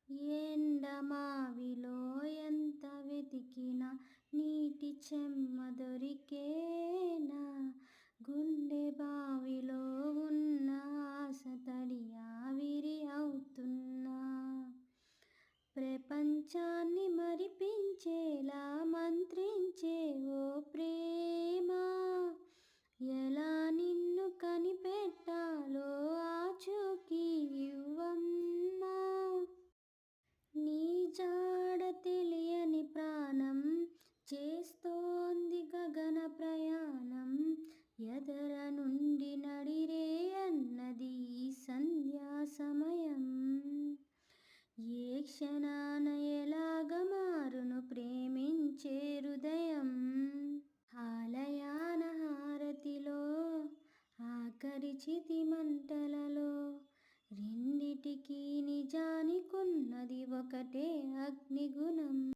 ఎండమావిలో ఎంత వెతికినా నీటి చెమ్మ దొరికేనా? గుండె బావిలో ఉన్న ఆశ తడి ఆవిరి అవుతున్నా. ప్రపంచాన్ని మరిపించేలా మంత్రించే ఓ ప్రేమ, ఎలా నిన్ను కనిపెట్టాలో ఆచూకీ ఇవ్వమ్మా. నీ జాడ తెలియని ప్రాణం చేస్తోంది గగన ప్రయాణం. ఎదర నుండి నడిరే అన్నది ఈ సంధ్యా సమయం. ఏ క్షణాన ఎలాగ మారును ప్రేమించే హృదయం. ఆలయాన హారతిలో ఆఖరి చితి మంటలలో రెండిటికి నిజానికున్నది ఒకటే అగ్నిగుణం.